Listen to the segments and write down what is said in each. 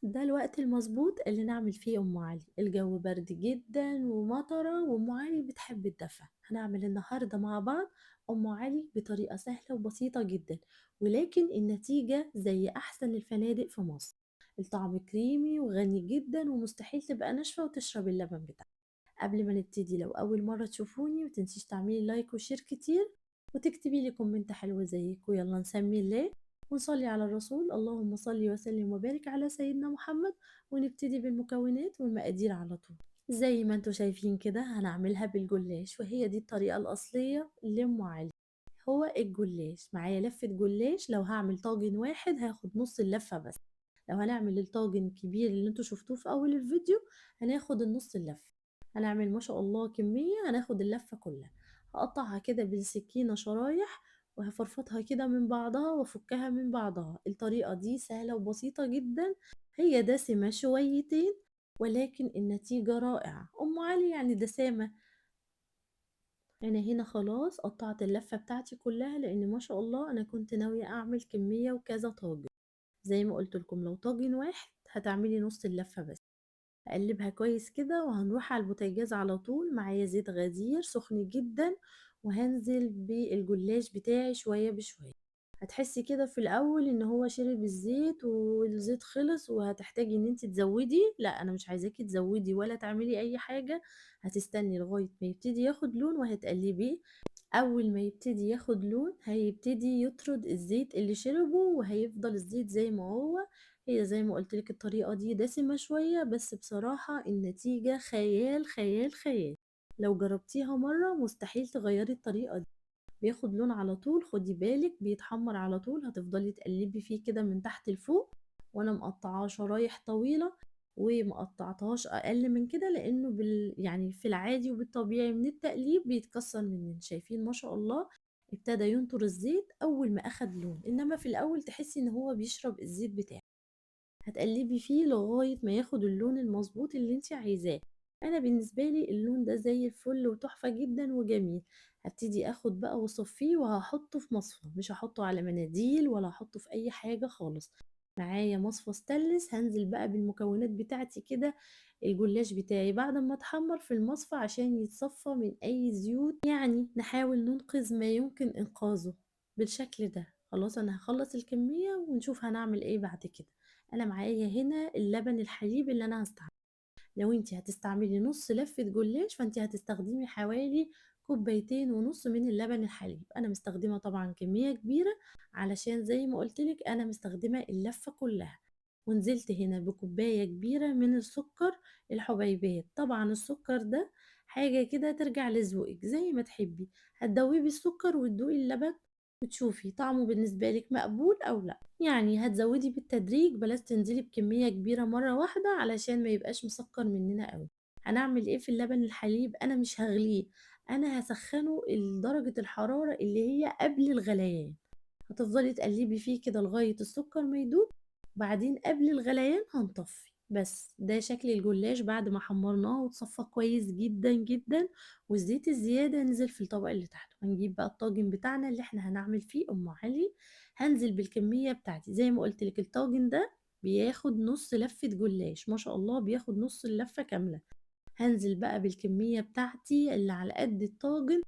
ده الوقت المظبوط اللي نعمل فيه أم علي. الجو برد جدا ومطرة وأم علي بتحب الدفى. هنعمل النهاردة مع بعض أم علي بطريقة سهلة وبسيطة جدا، ولكن النتيجة زي أحسن الفنادق في مصر. الطعم كريمي وغني جدا ومستحيل تبقى ناشفة وتشرب اللبن بتاعها. قبل ما نبتدي، لو أول مرة تشوفوني متنسيش تعملي لايك وشير كتير وتكتبي لي كومنت حلو زيك، ويلا نسمي الله ونصلي على الرسول. اللهم صل وسلم وبارك على سيدنا محمد. ونبتدي بالمكونات والمقادير على طول. زي ما انتوا شايفين كده هنعملها بالجلاش، وهي دي الطريقة الأصلية لأم علي. هو الجلاش معايا لفة جلاش، لو هعمل طاجن واحد هاخد نص اللفة بس. لو هنعمل الطاجن الكبير اللي انتوا شفتوه في أول الفيديو هناخد النص اللفة. هنعمل ما شاء الله كمية، هناخد اللفة كلها. هقطعها كده بالسكينة شرايح وهفرفطها كده من بعضها وافكها من بعضها. الطريقة دي سهلة وبسيطة جدا، هي دسمة شويتين ولكن النتيجة رائعة. أم علي يعني دسامة. أنا هنا خلاص قطعت اللفة بتاعتي كلها، لأن ما شاء الله أنا كنت ناوية أعمل كمية وكذا طاجن. زي ما قلت لكم لو طاجن واحد هتعملي نص اللفة بس. اقلبها كويس كده وهنروح على البوتاجاز على طول. معايا زيت غزير سخن جدا، وهنزل بالجلاش بتاعي شوية بشوية. هتحسي كده في الاول ان هو شرب الزيت والزيت خلص وهتحتاجي ان انت تزودي. لا، انا مش عايزاكي تزودي ولا تعملي اي حاجة. هتستني لغاية ما يبتدي ياخد لون وهتقلبيه. اول ما يبتدي ياخد لون هيبتدي يطرد الزيت اللي شربه وهيفضل الزيت زي ما هو. هي زي ما قلت لك الطريقة دي دسمة شوية، بس بصراحة النتيجة خيال خيال خيال. لو جربتيها مرة مستحيل تغيري الطريقة دي. بياخد لون على طول، خدي بالك بيتحمر على طول. هتفضلي تقلبي فيه كده من تحت لفوق. وانا مقطعاه شرايح طويلة ومقطعتهاش اقل من كده، لانه يعني في العادي وبالطبيعي من التقليب بيتكسر مننا. شايفين ما شاء الله ابتدى ينطر الزيت اول ما اخد لون، انما في الاول تحسي ان هو بيشرب الزيت بتاعه. هتقلبي فيه لغاية ما ياخد اللون المظبوط اللي انت عايزاه. انا بالنسبة لي اللون ده زي الفل وتحفة جدا وجميل. هبتدي اخد بقى واصفيه وهحطه في مصفى، مش هحطه على مناديل ولا هحطه في اي حاجة خالص. معايا مصفى ستانلس، هنزل بقى بالمكونات بتاعتي كده. الجلاش بتاعي بعد ما اتحمر في المصفى عشان يتصفى من اي زيوت، يعني نحاول ننقذ ما يمكن انقاذه. بالشكل ده خلاص انا هخلص الكمية ونشوف هنعمل ايه بعد كده. انا معايا هنا اللبن الحليب اللي انا هستعمله. لو انت هتستعملي نص لفة جلاش فانت هتستخدمي حوالي كوبايتين ونص من اللبن الحليب. انا مستخدمة طبعا كمية كبيرة علشان زي ما قلتلك انا مستخدمة اللفة كلها. ونزلت هنا بكوباية كبيرة من السكر الحبيبات. طبعا السكر ده حاجة كده ترجع لذوقك زي ما تحبي. هتدوبي السكر وتدوقي اللبن وتشوفي طعمه بالنسبة لك مقبول أو لأ. يعني هتزودي بالتدريج، بلاش تنزلي بكمية كبيرة مرة واحدة علشان ما يبقاش مسكر مننا قوي. هنعمل ايه في اللبن الحليب؟ انا مش هغليه، انا هسخنه لدرجة الحرارة اللي هي قبل الغليان. هتفضلي تقلبي فيه كده لغاية السكر ما يدوب. بعدين قبل الغليان هنطفي. بس ده شكل الجلاش بعد ما حمرناه وتصفى كويس جدا جدا، والزيت الزيادة نزل في الطبق اللي تحته. هنجيب بقى الطاجن بتاعنا اللي احنا هنعمل فيه ام علي. هنزل بالكمية بتاعتي زي ما قلت لك. الطاجن ده بياخد نص لفة جلاش، ما شاء الله بياخد نص اللفة كاملة. هنزل بقى بالكمية بتاعتي اللي على قد الطاجن.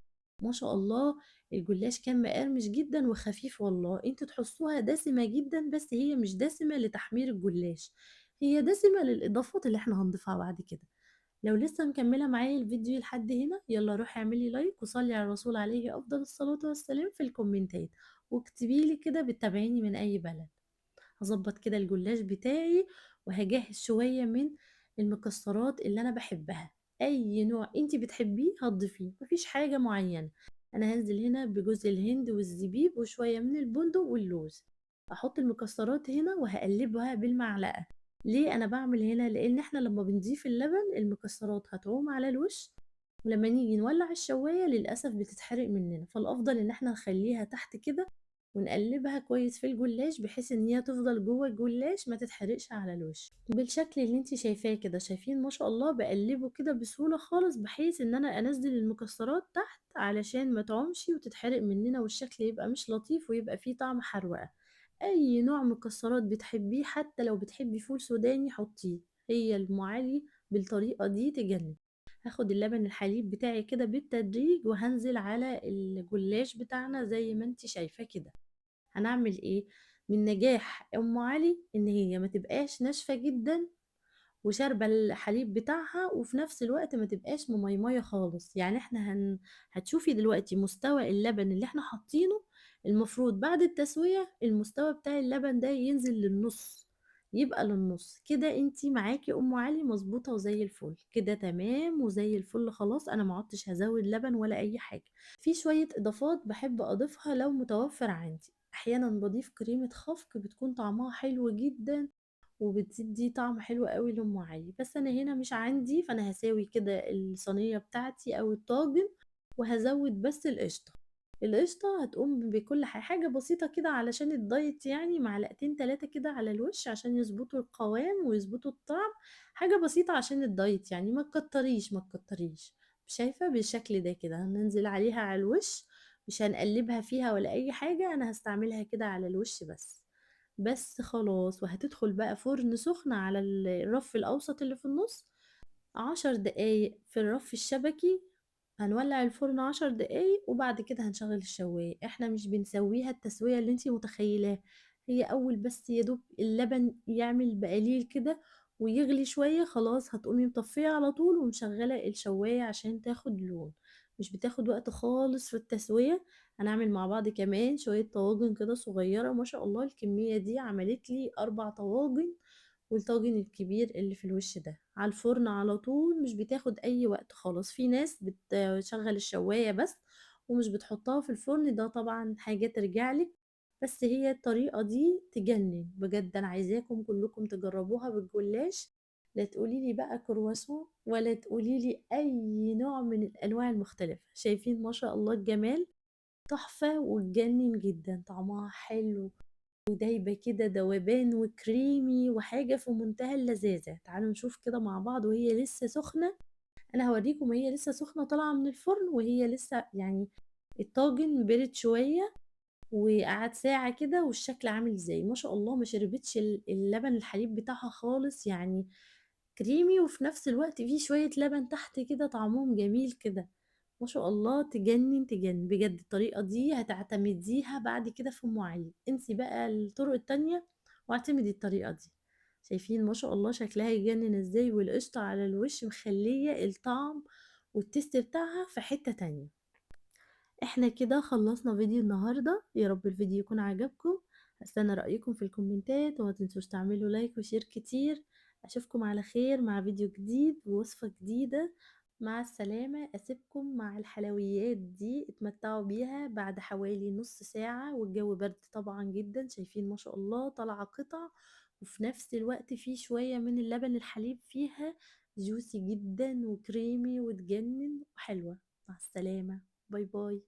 ما شاء الله الجلاش كان مقرمش جدا وخفيف. والله انتوا تحسوها دسمة جدا بس هي مش دسمة لتحمير الجلاش، هي دسمة للإضافات اللي احنا هنضيفها بعد كده. لو لسه مكملة معايا الفيديو لحد هنا يلا روحي اعملي لايك وصلي على الرسول عليه أفضل الصلاة والسلام في الكومنتات، واكتبيلي كده بتتابعيني من أي بلد. هظبط كده الجلاش بتاعي وهجهز شوية من المكسرات اللي أنا بحبها. أي نوع أنت بتحبيه هتضيفيه، مفيش حاجة معينة. أنا هنزل هنا بجوز الهند والزبيب وشوية من البندق واللوز. أحط المكسرات هنا وهقلبها بالمعلقة. ليه أنا بعمل هنا؟ لأن احنا لما بنضيف اللبن المكسرات هتعوم على الوش، ولما نيجي نولع الشواية للأسف بتتحرق مننا. فالأفضل إن احنا نخليها تحت كده ونقلبها كويس في الجلاش بحيث ان هي تفضل جوه الجلاش ما تتحرقش على الوش بالشكل اللي انت شايفاه كده. شايفين ما شاء الله بقلبه كده بسهولة خالص بحيث ان انا انزل المكسرات تحت علشان ما تعومش وتتحرق مننا والشكل يبقى مش لطيف ويبقى فيه طعم حروقة. أي نوع مكسرات بتحبيه، حتى لو بتحبي فول سوداني حطيه. هي أم علي بالطريقة دي تجنن. هاخد اللبن الحليب بتاعي كده بالتدريج وهنزل على الجلاش بتاعنا زي ما انت شايفاه كده. هنعمل ايه؟ من نجاح ام علي ان هي ما تبقاش ناشفة جدا وشاربة الحليب بتاعها، وفي نفس الوقت ما تبقاش مميمية خالص. يعني احنا هتشوفي دلوقتي مستوى اللبن اللي احنا حاطينه. المفروض بعد التسوية المستوى بتاع اللبن ده ينزل للنص، يبقى للنص كده. انتي معاكي ام علي مظبوطة وزي الفل كده، تمام وزي الفل. خلاص انا ما عدتش هزود لبن ولا اي حاجة. في شوية اضافات بحب اضيفها لو متوفر عندي. احيانا بضيف كريمة خفق بتكون طعمها حلو جدا وبتدي طعم حلو قوي لأم علي، بس انا هنا مش عندي، فانا هساوي كده الصينية بتاعتي او الطاجن وهزود بس القشطة. القشطة هتقوم بكل حاجة بسيطة كده علشان الدايت، يعني معلقتين تلاتة كده على الوش عشان يظبطوا القوام ويظبطوا الطعم. حاجة بسيطة عشان الدايت، يعني ما تكتريش ما تكتريش. شايفة بالشكل ده كده هننزل عليها على الوش. مش هنقلبها فيها ولا اي حاجة، انا هستعملها كده على الوش بس خلاص. وهتدخل بقى فرن سخن على الرف الأوسط اللي في النص 10 دقايق في الرف الشبكي. هنولع الفرن 10 دقايق وبعد كده هنشغل الشواية. احنا مش بنسويها التسوية اللي انتي متخيلاه. هي أول بس يدوب اللبن يعمل بقليل كده ويغلي شوية، خلاص هتقومي مطفية على طول ومشغلة الشواية عشان تاخد لون. مش بتاخد وقت خالص في التسوية. هنعمل مع بعض كمان شوية طواجن كده صغيرة. ما شاء الله الكمية دي عملت لي 4 طواجن، والطاجن الكبير اللي في الوش ده على الفرن على طول. مش بتاخد اي وقت خالص. في ناس بتشغل الشواية بس ومش بتحطها في الفرن، ده طبعا حاجة ترجعلك. بس هي الطريقة دي تجنن بجد. انا عايزاكم كلكم تجربوها بالجلاش. لا تقولي لي بقى كرواسون ولا تقولي لي اي نوع من الانواع المختلفة. شايفين ما شاء الله الجمال؟ تحفة وتجنن جدا، طعمها حلو ودايبة كده دوبان وكريمي وحاجة في منتهى اللذاذة. تعالوا نشوف كده مع بعض وهي لسه سخنة. انا هوريكم وهي لسه سخنة طالعة من الفرن وهي لسه يعني الطاجن برد شوية وقعد ساعة كده، والشكل عامل ازاي ما شاء الله. ما شربتش اللبن الحليب بتاعها خالص، يعني كريمي وفي نفس الوقت فيه شوية لبن تحت كده طعمهم جميل كده. ما شاء الله تجنن تجنن بجد. الطريقة دي هتعتمديها بعد كده في ام علي. انسي بقى الطرق التانية واعتمدي الطريقة دي. شايفين ما شاء الله شكلها يجنن ازاي، والقشطة على الوش مخلية الطعم والتست بتاعها في حتة تانية. احنا كده خلصنا فيديو النهاردة. يا رب الفيديو يكون عجبكم. هستنى رأيكم في الكومنتات وما تنسوش تعملوا لايك وشير كتير. اشوفكم على خير مع فيديو جديد بوصفة جديدة. مع السلامة. اسيبكم مع الحلويات دي اتمتعوا بيها بعد حوالي نص ساعة والجو برد طبعا جدا. شايفين ما شاء الله طالعة قطع وفي نفس الوقت في شوية من اللبن الحليب فيها جوسي جدا وكريمي وتجنن وحلوة. مع السلامة. باي باي.